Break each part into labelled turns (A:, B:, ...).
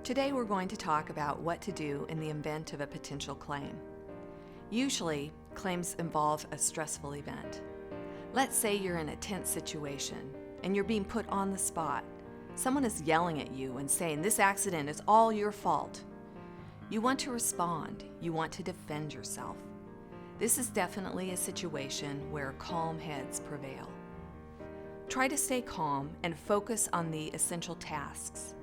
A: Today we're going to talk about what to do in the event of a potential claim. Usually, claims involve a stressful event. Let's say you're in a tense situation and you're being put on the spot. Someone is yelling at you and saying, "This accident is all your fault." You want to respond. You want to defend yourself. This is definitely a situation where calm heads prevail. Try to stay calm and focus on the essential tasks.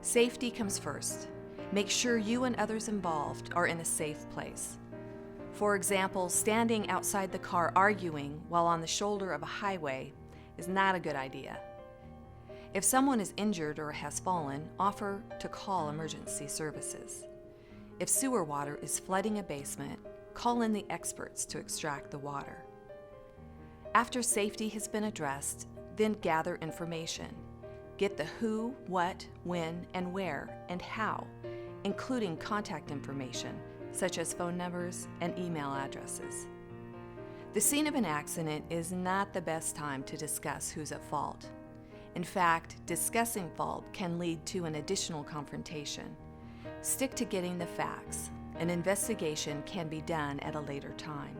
A: Safety comes first. Make sure you and others involved are in a safe place. For example, standing outside the car arguing while on the shoulder of a highway is not a good idea. If someone is injured or has fallen, offer to call emergency services. If sewer water is flooding a basement, call in the experts to extract the water. After safety has been addressed, then gather information. Get the who, what, when, and where, and how, including contact information, such as phone numbers and email addresses. The scene of an accident is not the best time to discuss who's at fault. In fact, discussing fault can lead to an additional confrontation. Stick to getting the facts. An investigation can be done at a later time.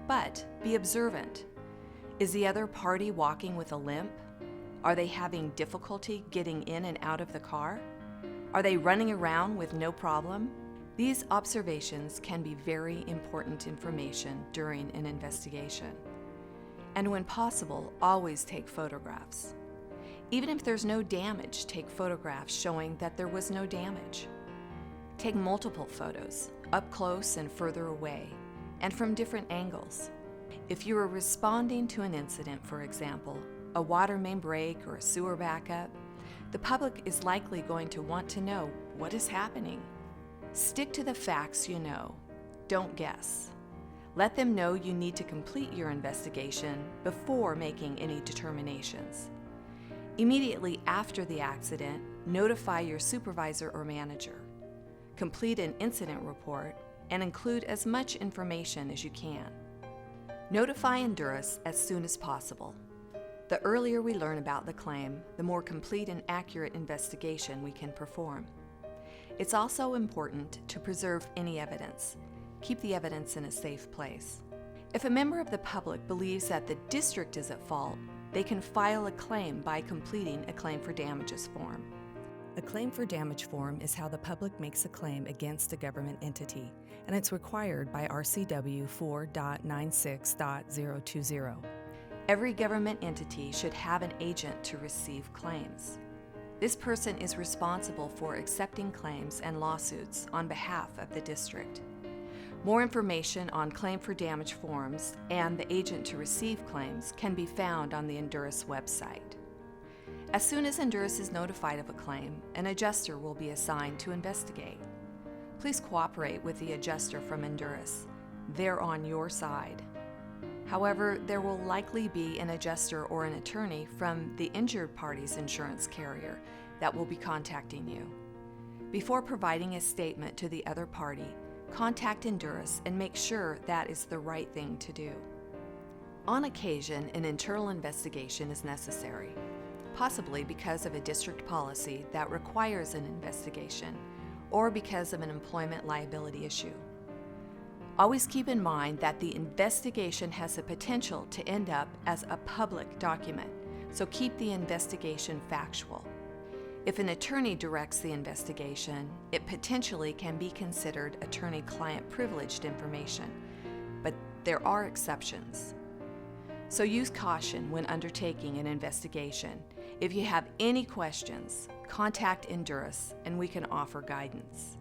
A: But be observant. Is the other party walking with a limp? Are they having difficulty getting in and out of the car? Are they running around with no problem? These observations can be very important information during an investigation. And when possible, always take photographs. Even if there's no damage, take photographs showing that there was no damage. Take multiple photos, up close and further away, and from different angles. If you are responding to an incident, for example, a water main break or a sewer backup, the public is likely going to want to know what is happening. Stick to the facts you know. Don't guess. Let them know you need to complete your investigation before making any determinations. Immediately after the accident, notify your supervisor or manager. Complete an incident report and include as much information as you can. Notify Endurus as soon as possible. The earlier we learn about the claim, the more complete and accurate investigation we can perform. It's also important to preserve any evidence. Keep the evidence in a safe place. If a member of the public believes that the district is at fault, they can file a claim by completing a claim for damages form. A claim for damage form is how the public makes a claim against a government entity, and it's required by RCW 4.96.020. Every government entity should have an agent to receive claims. This person is responsible for accepting claims and lawsuits on behalf of the district. More information on claim for damage forms and the agent to receive claims can be found on the Endurus website. As soon as Endurus is notified of a claim, an adjuster will be assigned to investigate. Please cooperate with the adjuster from Endurus. They're on your side. However, there will likely be an adjuster or an attorney from the injured party's insurance carrier that will be contacting you. Before providing a statement to the other party, contact Endurus and make sure that is the right thing to do. On occasion, an internal investigation is necessary, possibly because of a district policy that requires an investigation or because of an employment liability issue. Always keep in mind that the investigation has the potential to end up as a public document, so keep the investigation factual. If an attorney directs the investigation, it potentially can be considered attorney-client privileged information, but there are exceptions. So use caution when undertaking an investigation. If you have any questions, contact Endurus and we can offer guidance.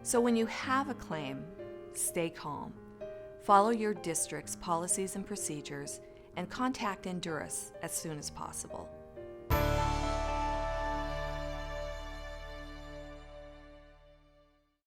A: So when you have a claim, stay calm. Follow your district's policies and procedures and contact Endurus as soon as possible.